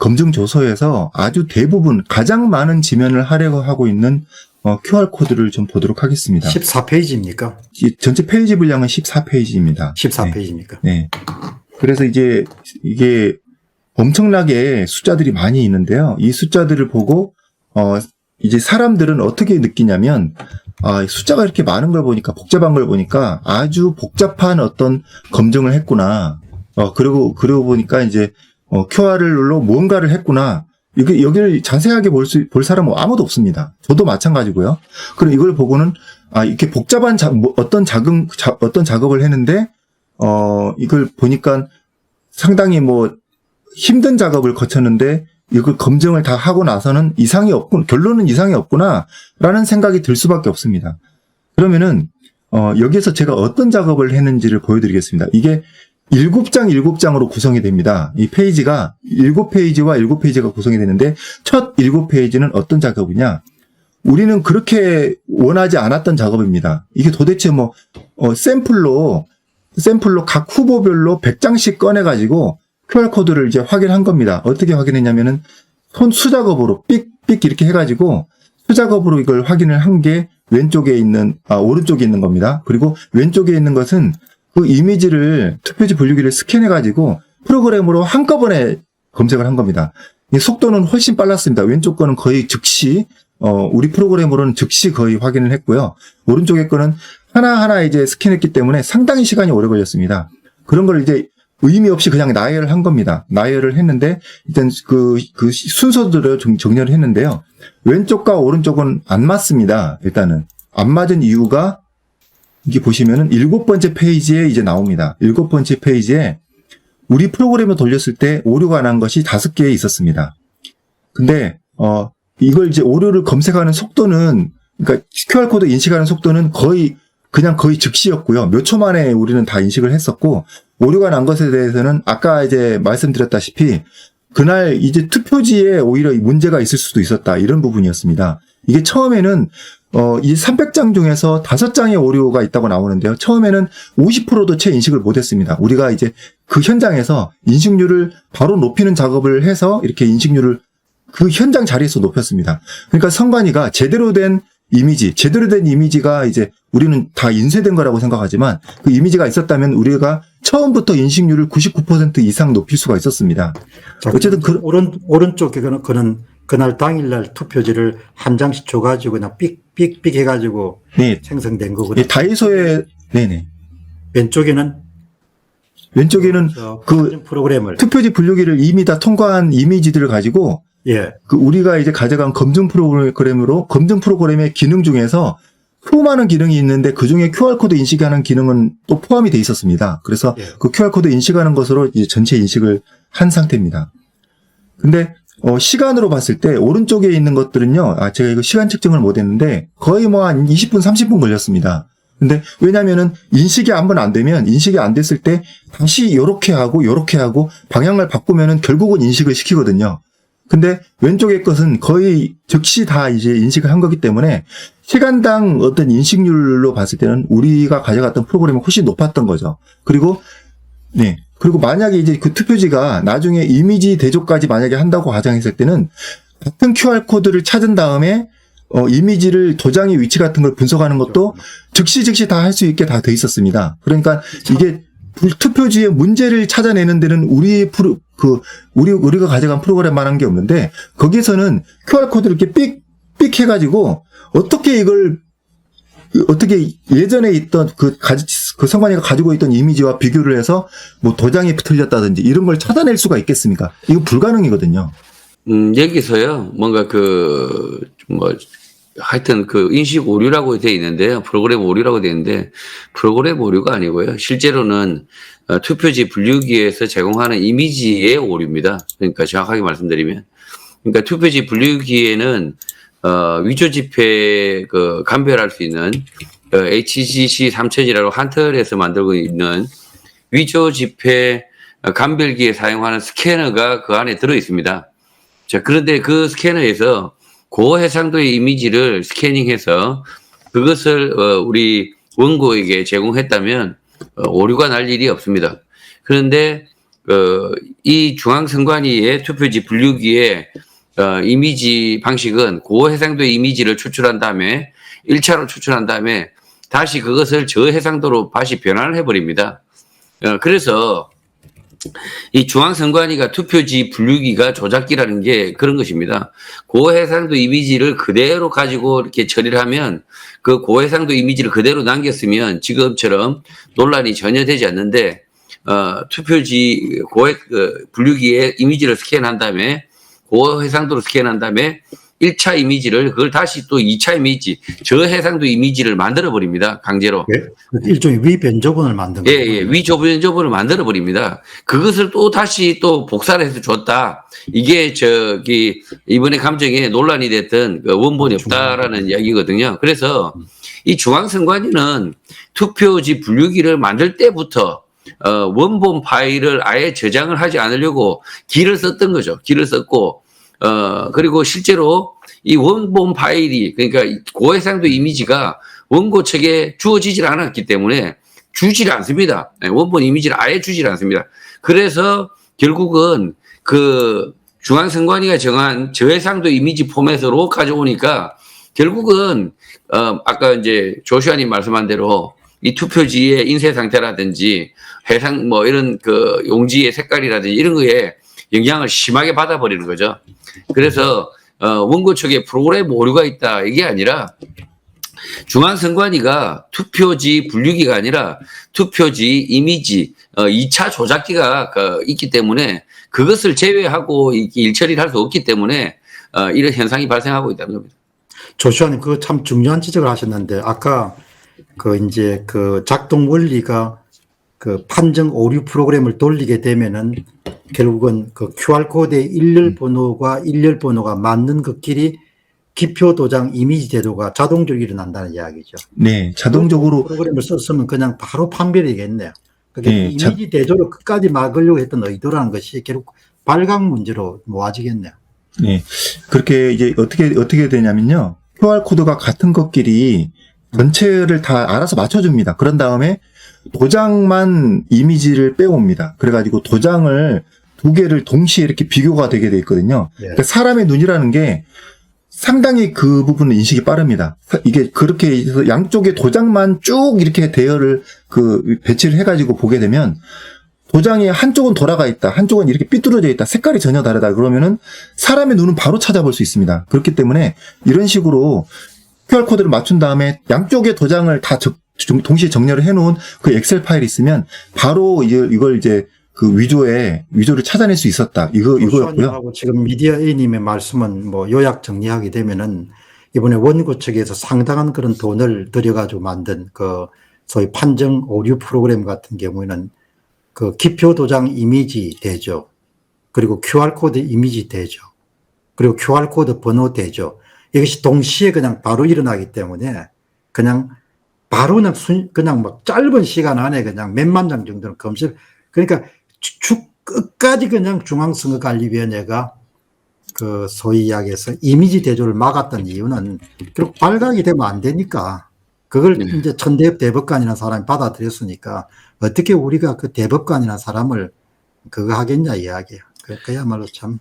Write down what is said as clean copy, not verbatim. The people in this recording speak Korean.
검증 조서에서 아주 대부분 가장 많은 지면을 하려고 하고 있는 QR코드를 좀 보도록 하겠습니다. 14페이지입니까? 전체 페이지 분량은 14페이지입니다. 14페이지입니까? 네. 그래서 이제 이게 엄청나게 숫자들이 많이 있는데요. 이 숫자들을 보고 이제 사람들은 어떻게 느끼냐면 숫자가 이렇게 많은 걸 보니까, 복잡한 걸 보니까 아주 복잡한 어떤 검증을 했구나. 그러고 보니까 이제 QR로 무언가를 했구나. 여기를 자세하게 볼 사람은 아무도 없습니다. 저도 마찬가지고요. 그럼 이걸 보고는 이렇게 복잡한 어떤 작업을 했는데 이걸 보니까 상당히 힘든 작업을 거쳤는데 이걸 검증을 다 하고 나서는 결론은 이상이 없구나라는 생각이 들 수밖에 없습니다. 그러면은 여기에서 제가 어떤 작업을 했는지를 보여드리겠습니다. 이게 7장으로 구성이 됩니다. 이 페이지가 7페이지와 7페이지가 구성이 되는데, 첫 7페이지는 어떤 작업이냐? 우리는 그렇게 원하지 않았던 작업입니다. 이게 도대체 샘플로 각 후보별로 100장씩 꺼내가지고 QR코드를 이제 확인한 겁니다. 어떻게 확인했냐면은 손 수작업으로 삑삑 이렇게 해가지고 수작업으로 이걸 확인을 한 게 오른쪽에 있는 겁니다. 그리고 왼쪽에 있는 것은 그 이미지를 투표지 분류기를 스캔해가지고 프로그램으로 한꺼번에 검색을 한 겁니다. 이 속도는 훨씬 빨랐습니다. 왼쪽 거는 거의 즉시, 우리 프로그램으로는 즉시 거의 확인을 했고요. 오른쪽에 거는 하나하나 이제 스캔했기 때문에 상당히 시간이 오래 걸렸습니다. 그런 걸 이제 의미 없이 그냥 나열을 한 겁니다. 나열을 했는데, 일단 그 순서대로 정렬을 했는데요. 왼쪽과 오른쪽은 안 맞습니다. 일단은. 안 맞은 이유가, 이게 보시면은 7번째 페이지에 이제 나옵니다. 7번째 페이지에 우리 프로그램을 돌렸을 때 오류가 난 것이 5개 있었습니다. 근데, 이걸 이제 오류를 검색하는 속도는, 그러니까 QR코드 인식하는 속도는 거의 즉시였고요. 몇 초 만에 우리는 다 인식을 했었고, 오류가 난 것에 대해서는 아까 이제 말씀드렸다시피, 그날 이제 투표지에 오히려 문제가 있을 수도 있었다. 이런 부분이었습니다. 이게 처음에는 이 300장 중에서 5장의 오류가 있다고 나오는데요. 처음에는 50%도 채 인식을 못했습니다. 우리가 이제 그 현장에서 인식률을 바로 높이는 작업을 해서 이렇게 인식률을 그 현장 자리에서 높였습니다. 그러니까 선관위가 제대로 된 이미지가 이제 우리는 다 인쇄된 거라고 생각하지만 그 이미지가 있었다면 우리가 처음부터 인식률을 99% 이상 높일 수가 있었습니다. 자, 어쨌든 오른쪽에 그는 그날 당일날 투표지를 한 장씩 줘가지고 그냥 삑삑삑 해가지고 네. 생성된 거거든요. 네, 다이소에 네네. 왼쪽에는 그 프로그램을 투표지 분류기를 이미 다 통과한 이미지들을 가지고 그 우리가 이제 가져간 검증 프로그램의 기능 중에서 수많은 기능이 있는데 그 중에 QR코드 인식하는 기능은 또 포함이 돼 있었습니다. 그래서 그 QR코드 인식하는 것으로 이제 전체 인식을 한 상태입니다. 근데 시간으로 봤을 때 오른쪽에 있는 것들은요, 제가 이거 시간 측정을 못 했는데 거의 한 20분, 30분 걸렸습니다. 근데 왜냐면은 인식이 한번 안 됐을 때 다시 요렇게 하고 방향을 바꾸면은 결국은 인식을 시키거든요. 근데 왼쪽의 것은 거의 즉시 다 이제 인식을 한 거기 때문에 시간당 어떤 인식률로 봤을 때는 우리가 가져갔던 프로그램이 훨씬 높았던 거죠. 그리고 만약에 이제 그 투표지가 나중에 이미지 대조까지 만약에 한다고 가정했을 때는 같은 QR코드를 찾은 다음에 이미지를 도장의 위치 같은 걸 분석하는 것도 즉시 다 할 수 있게 다 돼 있었습니다. 그러니까 이게 투표지의 문제를 찾아내는 데는 우리가 가져간 프로그램만 한 게 없는데, 거기서는 QR코드를 이렇게 삑 해가지고, 어떻게 예전에 있던 그 선관위가 가지고 있던 이미지와 비교를 해서 도장이 틀렸다든지 이런 걸 찾아낼 수가 있겠습니까? 이거 불가능이거든요. 여기서요, 뭔가 하여튼 인식 오류라고 되어 있는데요. 프로그램 오류라고 되어 있는데, 프로그램 오류가 아니고요. 실제로는 투표지 분류기에서 제공하는 이미지의 오류입니다. 그러니까 정확하게 말씀드리면. 그러니까 투표지 분류기에는, 위조 집회, 감별할 수 있는, HGC 3000이라고 한 틀에서 만들고 있는 위조 집회 감별기에 사용하는 스캐너가 그 안에 들어 있습니다. 자, 그런데 그 스캐너에서 고해상도의 이미지를 스캐닝해서 그것을 우리 원고에게 제공했다면 오류가 날 일이 없습니다. 그런데 이 중앙선관위의 투표지 분류기의 이미지 방식은 고해상도의 이미지를 추출한 다음에 1차로 추출한 다음에 다시 그것을 저해상도로 다시 변환을 해버립니다. 그래서 이 중앙선관위가 투표지 분류기가 조작기라는 게 그런 것입니다. 고해상도 이미지를 그대로 가지고 이렇게 처리를 하면 그 고해상도 이미지를 그대로 남겼으면 지금처럼 논란이 전혀 되지 않는데 투표지 분류기에 이미지를 스캔한 다음에 고해상도로 스캔한 다음에 1차 이미지를 그걸 다시 또 2차 이미지 저해상도 이미지를 만들어 버립니다. 강제로. 예? 일종의 위변조본을 만든 예, 거예요. 예. 위조변조본을 만들어 버립니다. 그것을 또 다시 또 복사를 해서 줬다. 이게 이번에 감정에 논란이 됐던 그 원본이 없다라는 이야기거든요. 그래서 이 중앙선관위는 투표지 분류기를 만들 때부터 원본 파일을 아예 저장을 하지 않으려고 길을 썼던 거죠. 길을 썼고 그리고 실제로 이 원본 파일이 그러니까 고해상도 이미지가 원고 측에 주어지질 않았기 때문에 주질 않습니다. 원본 이미지를 아예 주질 않습니다. 그래서 결국은 그 중앙선관위가 정한 저해상도 이미지 포맷으로 가져오니까 결국은 아까 이제 조슈아님 말씀한 대로 이 투표지의 인쇄 상태라든지 해상 뭐 이런 그 용지의 색깔이라든지 이런 거에 영향을 심하게 받아버리는 거죠. 그래서 원고 측에 프로그램 오류가 있다 이게 아니라 중앙선관위가 투표지 분류기가 아니라 투표지 이미지 2차 조작기가 있기 때문에 그것을 제외하고 일처리를 할 수 없기 때문에 이런 현상이 발생하고 있다는 겁니다. 조슈아님, 그거 참 중요한 지적을 하셨는데, 아까 이제 작동 원리가 판정 오류 프로그램을 돌리게 되면은 결국은 QR코드의 일렬 번호가 맞는 그 길이 기표 도장 이미지 제도가 자동적으로 일어난다는 이야기죠. 네, 자동적으로 프로그램을 썼으면 그냥 바로 판별이겠네요. 그게 네, 이미지 대조를 끝까지 막으려고 했던 의도라는 것이 결국 발각 문제로 모아지겠네요. 네, 그렇게 이제 어떻게 되냐면요. QR 코드가 같은 것끼리 전체를 다 알아서 맞춰줍니다. 그런 다음에 도장만 이미지를 빼옵니다. 그래가지고 도장을 두 개를 동시에 이렇게 비교가 되게 돼 있거든요. 예. 그러니까 사람의 눈이라는 게 상당히 그 부분은 인식이 빠릅니다. 이게 그렇게 해서 양쪽에 도장만 쭉 이렇게 대여를 배치를 해가지고 보게 되면 도장이 한쪽은 돌아가 있다, 한쪽은 이렇게 삐뚤어져 있다, 색깔이 전혀 다르다. 그러면은 사람의 눈은 바로 찾아볼 수 있습니다. 그렇기 때문에 이런 식으로 QR코드를 맞춘 다음에 양쪽의 도장을 다 동시에 정렬을 해놓은 그 엑셀 파일이 있으면 바로 이걸 이제 그 위조를 찾아낼 수 있었다. 이거였고요. 하고 지금 미디어 A님의 말씀은 뭐 요약 정리하게 되면은 이번에 원고 측에서 상당한 그런 돈을 들여가지고 만든 소위 판정 오류 프로그램 같은 경우에는 기표 도장 이미지 대조, 그리고 QR코드 이미지 대조, 그리고 QR코드 번호 대조, 이것이 동시에 그냥 바로 일어나기 때문에 그냥 바로 그냥 막 짧은 시간 안에 그냥 몇만 장 정도는 그러니까 끝까지 그냥 중앙선거관리위원회가 소위 이야기해서 이미지 대조를 막았던 이유는 결국 발각이 되면 안 되니까 그걸 이제 천대엽 대법관이라는 사람이 받아들였으니까 어떻게 우리가 그 대법관이라는 사람을 그거 하겠냐 이야기예요. 그야말로 참